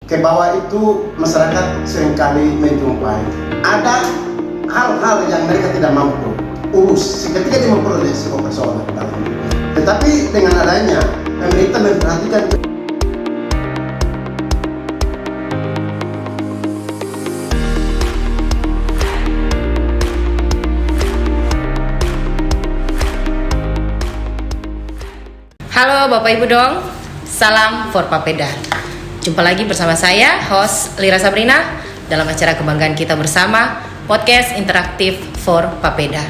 ke bawah itu masyarakat seringkali menjumpai ada hal-hal yang mereka tidak mampu urus ketika dia memperoleh sebuah persoalan dalam hidup. Tetapi dengan adanya pemerintah memperhatikan Halo Bapak Ibu dong, salam for Papeda. Jumpa lagi bersama saya, host Lira Sabrina, dalam acara kebanggaan kita bersama, podcast interaktif for Papeda,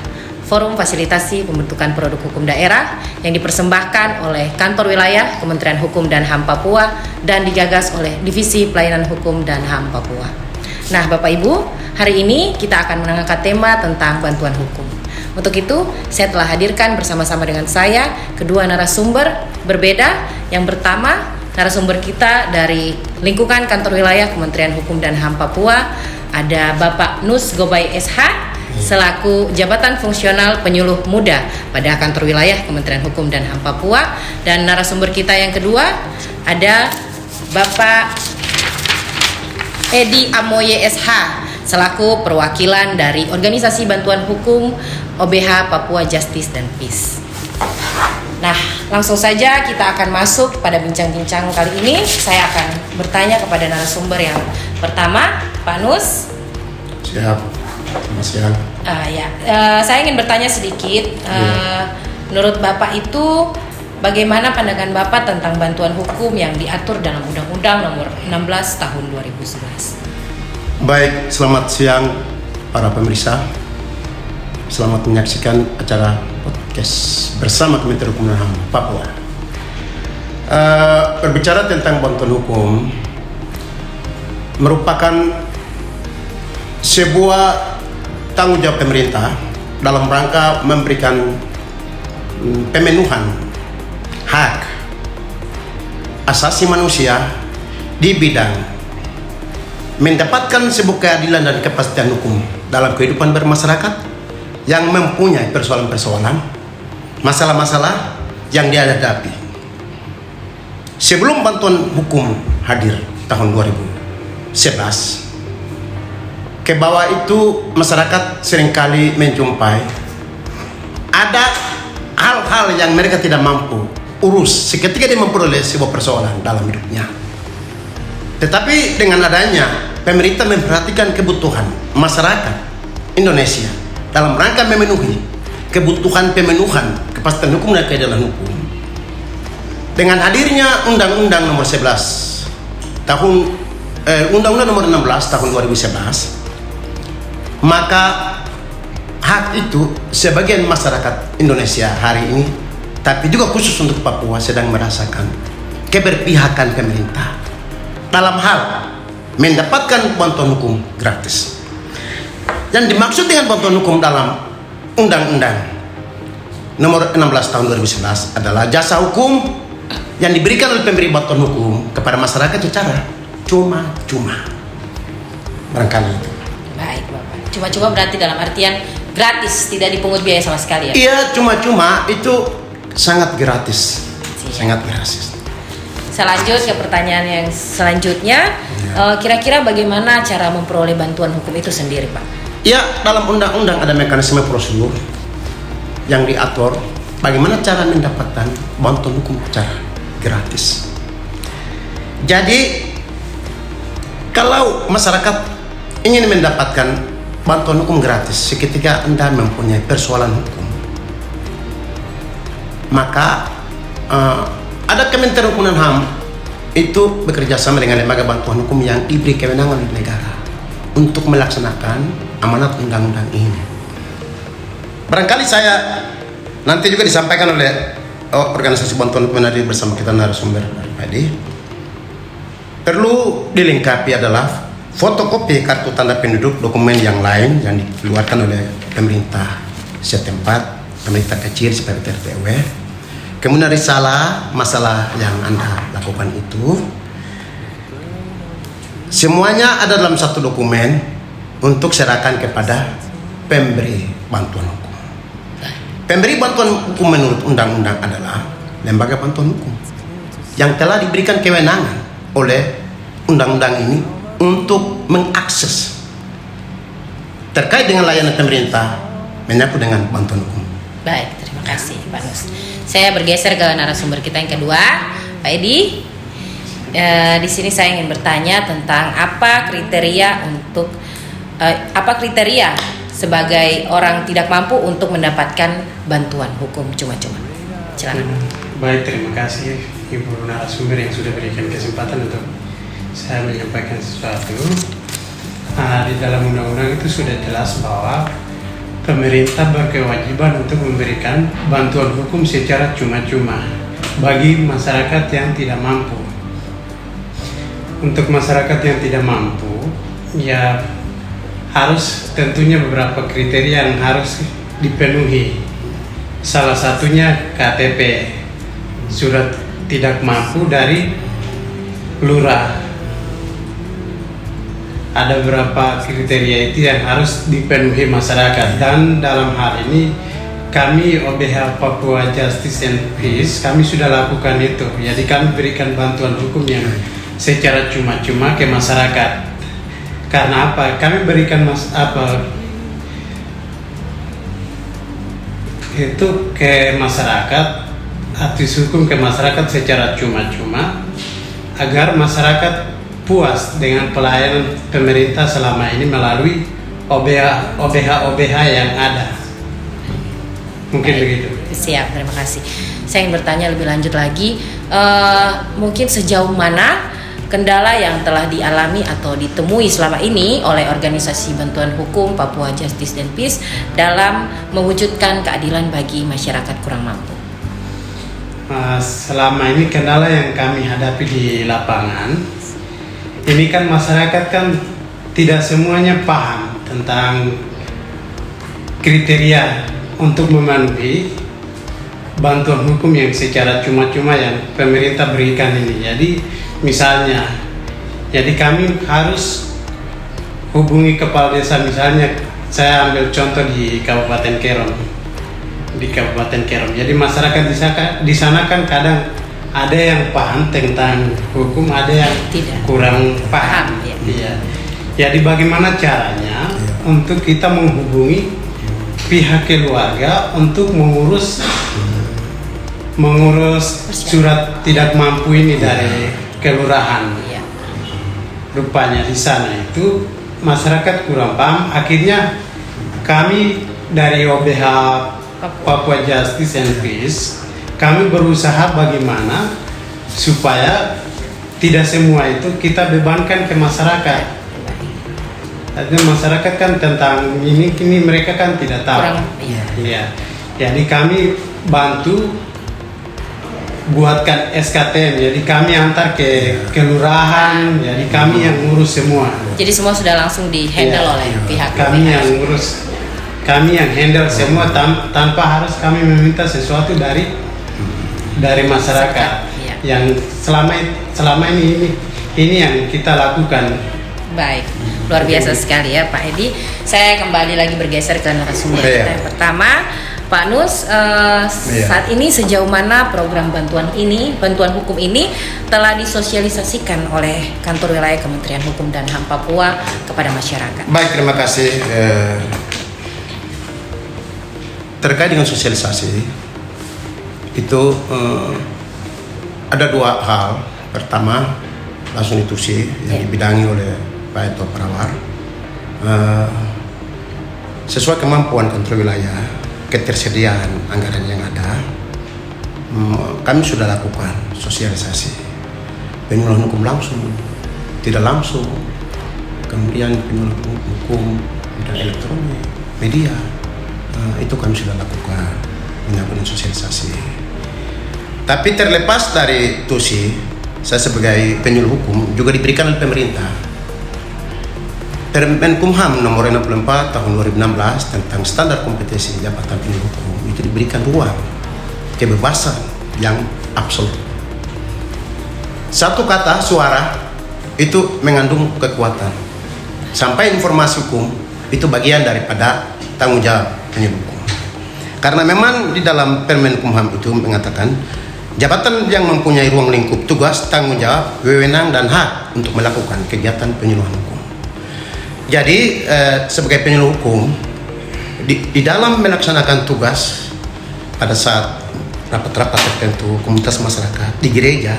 forum fasilitasi pembentukan produk hukum daerah yang dipersembahkan oleh Kantor Wilayah Kementerian Hukum dan HAM Papua dan digagas oleh Divisi Pelayanan Hukum dan HAM Papua. Nah Bapak Ibu, hari ini kita akan mengangkat tema tentang bantuan hukum. Untuk itu, saya telah hadirkan bersama-sama dengan saya kedua narasumber berbeda. Yang pertama, narasumber kita dari lingkungan Kantor Wilayah Kementerian Hukum dan HAM Papua, ada Bapak Nus Gobay SH selaku Jabatan Fungsional Penyuluh Muda pada Kantor Wilayah Kementerian Hukum dan HAM Papua, dan narasumber kita yang kedua ada Bapak Edi Amoye SH selaku perwakilan dari Organisasi Bantuan Hukum OBH Papua Justice dan Peace. Nah, langsung saja kita akan masuk pada bincang-bincang kali ini. Saya akan bertanya kepada narasumber yang pertama, Pak Nus. Siap, siap. Saya ingin bertanya sedikit. Menurut Bapak itu, bagaimana pandangan Bapak tentang bantuan hukum yang diatur dalam Undang-Undang Nomor 16 Tahun 2011? Baik, selamat siang para pemirsa. Selamat menyaksikan acara podcast bersama Kementerian Hukum dan HAM Papua. Berbicara tentang bantuan hukum merupakan sebuah tanggung jawab pemerintah dalam rangka memberikan pemenuhan hak asasi manusia di bidang mendapatkan sebuah keadilan dan kepastian hukum dalam kehidupan bermasyarakat yang mempunyai persoalan-persoalan, masalah-masalah yang dihadapi. Sebelum bantuan hukum hadir tahun 2011, ke bawah itu masyarakat seringkali menjumpai ada hal-hal yang mereka tidak mampu urus ketika dia memperoleh sebuah persoalan dalam hidupnya. Tetapi dengan adanya pemerintah memperhatikan kebutuhan masyarakat Indonesia dalam rangka memenuhi kebutuhan pemenuhan kepastian hukum dan keadilan hukum, dengan hadirnya Undang-Undang Nomor 11 tahun Undang-Undang Nomor 16 tahun 2011, maka hak itu sebagian masyarakat Indonesia hari ini, tapi juga khusus untuk Papua, sedang merasakan keberpihakan pemerintah dalam hal mendapatkan bantuan hukum gratis. Yang dimaksud dengan bantuan hukum dalam Undang-Undang Nomor 16 tahun 2011 adalah jasa hukum yang diberikan oleh pemberi bantuan hukum kepada masyarakat secara cuma-cuma. Barangkali itu. Baik Bapak. Cuma-cuma berarti dalam artian gratis, tidak dipungut biaya sama sekali ya? Iya, cuma-cuma itu sangat gratis. Siap. Sangat gratis. Saya lanjut ke pertanyaan yang selanjutnya. Kira-kira bagaimana cara memperoleh bantuan hukum itu sendiri, Pak? Ya, dalam undang-undang ada mekanisme prosedur yang diatur bagaimana cara mendapatkan bantuan hukum secara gratis. Jadi, kalau masyarakat ingin mendapatkan bantuan hukum gratis seketika Anda mempunyai persoalan hukum, maka ada Kementerian Hukum dan HAM itu bekerja sama dengan lembaga bantuan hukum yang diberi kewenangan oleh negara untuk melaksanakan amanat undang-undang ini. Barangkali saya nanti juga disampaikan oleh organisasi bantuan hukum yang hadir bersama kita narasumber tadi. Perlu dilengkapi adalah fotokopi kartu tanda penduduk, dokumen yang lain yang dikeluarkan oleh pemerintah setempat, pemerintah kecil seperti RT/RW. Kemudian risalah masalah yang Anda lakukan itu, semuanya ada dalam satu dokumen untuk serahkan kepada pemberi bantuan hukum. Pemberi bantuan hukum menurut undang-undang adalah lembaga bantuan hukum yang telah diberikan kewenangan oleh undang-undang ini untuk mengakses terkait dengan layanan pemerintah menyangkut dengan bantuan hukum. Baik, terima kasih Pak Nus. Saya bergeser ke narasumber kita yang kedua, Pak Edi. Di sini saya ingin bertanya tentang apa kriteria sebagai orang tidak mampu untuk mendapatkan bantuan hukum cuma-cuma. Silakan. Baik, terima kasih Ibu narasumber yang sudah berikan kesempatan untuk saya menyampaikan sesuatu. Di dalam undang-undang itu sudah jelas bahwa pemerintah berkewajiban untuk memberikan bantuan hukum secara cuma-cuma bagi masyarakat yang tidak mampu. Untuk masyarakat yang tidak mampu, ya harus tentunya beberapa kriteria yang harus dipenuhi. Salah satunya KTP, surat tidak mampu dari lurah. Ada beberapa kriteria itu yang harus dipenuhi masyarakat, dan dalam hal ini kami OBH Papua Justice and Peace kami sudah lakukan itu. Jadi kami berikan bantuan hukum yang secara cuma-cuma ke masyarakat. Karena apa? Kami berikan itu ke masyarakat, aktif hukum ke masyarakat secara cuma-cuma agar masyarakat puas dengan pelayanan pemerintah selama ini melalui OBH yang ada. Mungkin begitu. Siap, terima kasih. Saya ingin bertanya lebih lanjut lagi, mungkin sejauh mana kendala yang telah dialami atau ditemui selama ini oleh organisasi bantuan hukum Papua Justice and Peace dalam mewujudkan keadilan bagi masyarakat kurang mampu? Selama ini kendala yang kami hadapi di lapangan, ini kan masyarakat kan tidak semuanya paham tentang kriteria untuk memenuhi bantuan hukum yang secara cuma-cuma yang pemerintah berikan ini. Jadi misalnya, jadi kami harus hubungi kepala desa. Misalnya saya ambil contoh di Kabupaten Kerom. Jadi masyarakat di sana kan kadang ada yang paham tentang hukum, ada yang tidak kurang paham. Iya. Jadi bagaimana caranya untuk kita menghubungi pihak keluarga untuk mengurus surat tidak mampu ini dari kelurahan. Rupanya di sana itu masyarakat kurang paham. Akhirnya kami dari OBH Papua Justice and Peace kami berusaha bagaimana supaya tidak semua itu kita bebankan ke masyarakat. Artinya masyarakat kan tentang ini mereka kan tidak tahu. Iya. Jadi kami bantu buatkan SKTM. Jadi kami antar ke kelurahan. Jadi kami yang ngurus semua. Jadi semua sudah langsung di-handle oleh pihak kami yang ngurus. Kami yang handle semua tanpa harus kami meminta sesuatu dari masyarakat. Yang selama ini yang kita lakukan. Baik, luar biasa sekali ya Pak Edi. Saya kembali lagi bergeser ke narasumber kita yang pertama, Pak Nus. Saat ini sejauh mana program bantuan hukum ini telah disosialisasikan oleh kantor wilayah Kementerian Hukum dan HAM Papua kepada masyarakat? Baik, terima kasih. Terkait dengan sosialisasi itu ada dua hal. Pertama, langsung institusi yang dibidangi oleh Pak Eto Perawar, sesuai kemampuan kantor wilayah, ketersediaan anggaran yang ada, kami sudah lakukan sosialisasi penyuluhan hukum langsung, tidak langsung, kemudian penyuluhan hukum dan elektronik, media, itu kami sudah lakukan menyangkut sosialisasi. Tapi terlepas dari TUSI, saya sebagai penyuluh hukum juga diberikan oleh pemerintah Permenkumham nomor 64 tahun 2016 tentang standar kompetensi jabatan penyuluh hukum. Itu diberikan ruang kebebasan yang absolut. Satu kata suara itu mengandung kekuatan. Sampai informasi hukum itu bagian daripada tanggung jawab penyuluh hukum. Karena memang di dalam Permenkumham itu mengatakan Jabatan yang mempunyai ruang lingkup tugas, tanggung jawab, wewenang dan hak untuk melakukan kegiatan penyuluhan hukum. Jadi sebagai penyuluh hukum di dalam melaksanakan tugas pada saat rapat-rapat tertentu komunitas masyarakat di gereja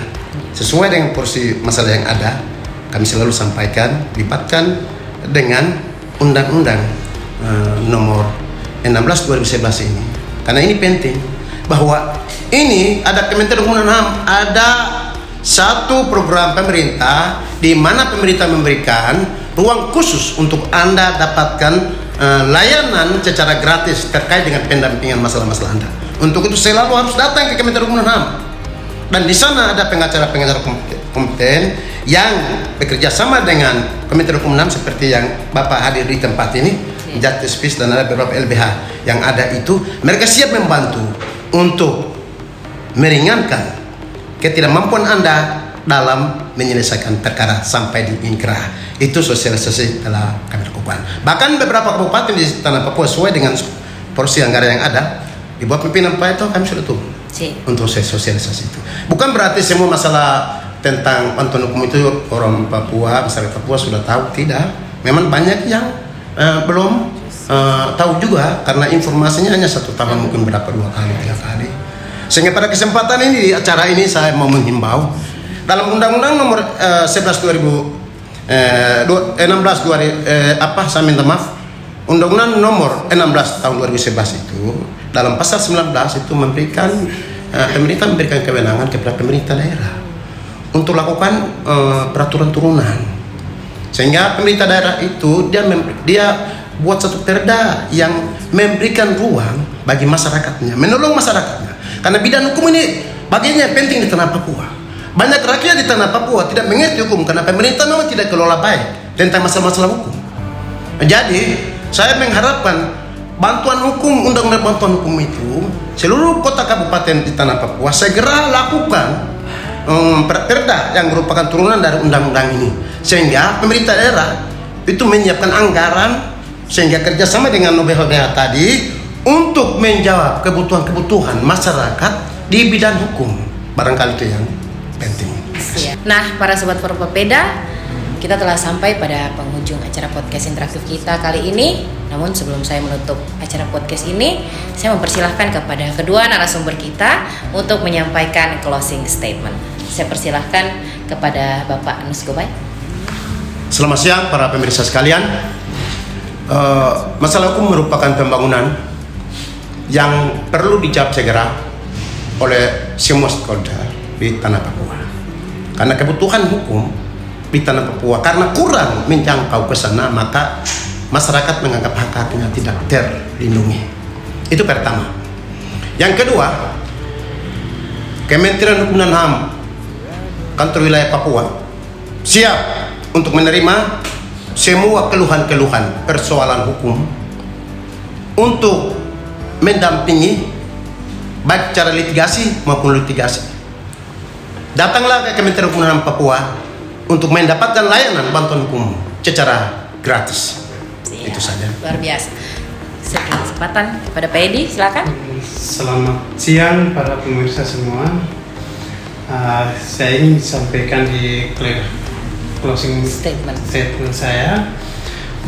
sesuai dengan porsi masalah yang ada, kami selalu sampaikan libatkan dengan Undang-Undang nomor 16 2011 ini, karena ini penting bahwa ini ada Kementerian Hukum dan HAM, ada satu program pemerintah di mana pemerintah memberikan ruang khusus untuk Anda dapatkan layanan secara gratis terkait dengan pendampingan masalah-masalah Anda. Untuk itu selalu harus datang ke Kementerian Hukum dan HAM, dan di sana ada pengacara-pengacara kompeten yang bekerja sama dengan Kementerian Hukum dan HAM seperti yang Bapak hadir di tempat ini, Justice Peace, dan ada beberapa LBH yang ada itu. Mereka siap membantu untuk meringankan ketidakmampuan Anda dalam menyelesaikan perkara sampai di inkrah. Itu sosialisasi telah kami lakukan. Bahkan beberapa kabupaten di tanah Papua sesuai dengan porsi anggaran yang ada, dibuat pimpinan Pak itu kami sudah turun untuk sosialisasi itu. Bukan berarti semua masalah tentang bantuan hukum itu orang Papua, masyarakat Papua sudah tahu, tidak. Memang banyak yang belum tahu juga, karena informasinya hanya satu tahun, mungkin berapa 2 kali 3 kali. Sehingga pada kesempatan ini, di acara ini saya mau menghimbau dalam Undang-Undang nomor 11 saya minta maaf, Undang-Undang nomor 16 tahun 2011 itu dalam pasal 19 itu memberikan pemerintah memberikan kewenangan kepada pemerintah daerah untuk lakukan peraturan turunan, sehingga pemerintah daerah itu dia buat satu perda yang memberikan ruang bagi masyarakatnya, menolong masyarakatnya, karena bidang hukum ini bagiannya penting di tanah Papua. Banyak rakyat di tanah Papua tidak mengerti hukum karena pemerintah memang tidak kelola baik tentang masalah-masalah hukum. Jadi saya mengharapkan bantuan hukum, undang-undang bantuan hukum itu seluruh kota kabupaten di tanah Papua segera lakukan perda yang merupakan turunan dari undang-undang ini, sehingga pemerintah daerah itu menyiapkan anggaran sehingga kerjasama dengan OBH tadi untuk menjawab kebutuhan-kebutuhan masyarakat di bidang hukum. Barangkali itu yang penting. Nah, para sobat Forpapeda, kita telah sampai pada penghujung acara podcast interaktif kita kali ini. Namun sebelum saya menutup acara podcast ini, saya mempersilahkan kepada kedua narasumber kita untuk menyampaikan closing statement. Saya persilahkan kepada Bapak Nus Gobay. Selamat siang para pemirsa sekalian. Masalah hukum merupakan pembangunan yang perlu dijawab segera oleh semua stakeholder di tanah Papua. Karena kebutuhan hukum di tanah Papua karena kurang menjangkau ke sana, maka masyarakat menganggap hak-haknya tidak terlindungi. Itu pertama. Yang kedua, Kementerian Hukum dan HAM kantor wilayah Papua siap untuk menerima semua keluhan-keluhan persoalan hukum untuk mendampingi baik cara litigasi maupun litigasi. Datanglah ke Kementerian Hukum dan HAM Papua untuk mendapatkan layanan bantuan hukum secara gratis. Siap. Itu saja. Luar biasa. Saya beri kesempatan kepada Pak Edi, silakan. Selamat siang para pemirsa semua. Saya ingin sampaikan di closing statement saya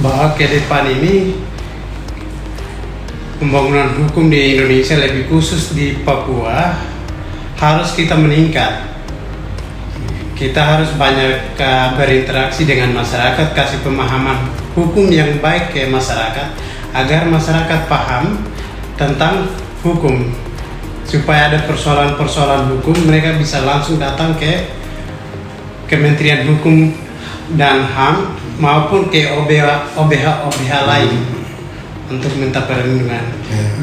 bahwa ke depan ini pembangunan hukum di Indonesia, lebih khusus di Papua, harus kita meningkat. Kita harus banyak berinteraksi dengan masyarakat, kasih pemahaman hukum yang baik ke masyarakat agar masyarakat paham tentang hukum, supaya ada persoalan-persoalan hukum mereka bisa langsung datang ke Kementerian Hukum dan HAM maupun ke OBH lain untuk minta perlindungan.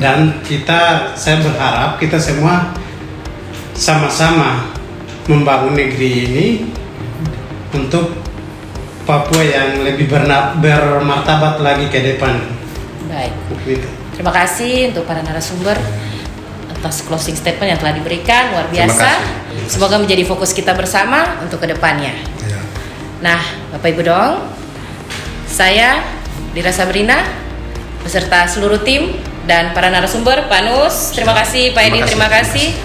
Dan saya berharap kita semua sama-sama membangun negeri ini untuk Papua yang lebih bermartabat lagi ke depan. Baik. Terima kasih untuk para narasumber atas closing statement yang telah diberikan, luar biasa. Semoga menjadi fokus kita bersama untuk kedepannya. Ya. Nah, Bapak Ibu Dong, saya Lira Sabrina beserta seluruh tim dan para narasumber, Pak Nus, terima kasih, Pak Edi, terima kasih.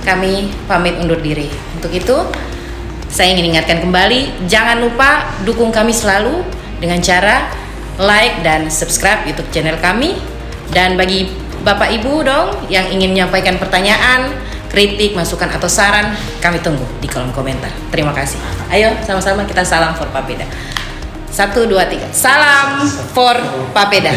kami pamit undur diri. Untuk itu, saya ingin ingatkan kembali, jangan lupa dukung kami selalu dengan cara like dan subscribe YouTube channel kami. Dan bagi Bapak Ibu dong yang ingin menyampaikan pertanyaan, kritik, masukan atau saran, kami tunggu di kolom komentar. Terima kasih. Ayo sama-sama kita salam for Papeda. 1, 2, 3. Salam for Papeda.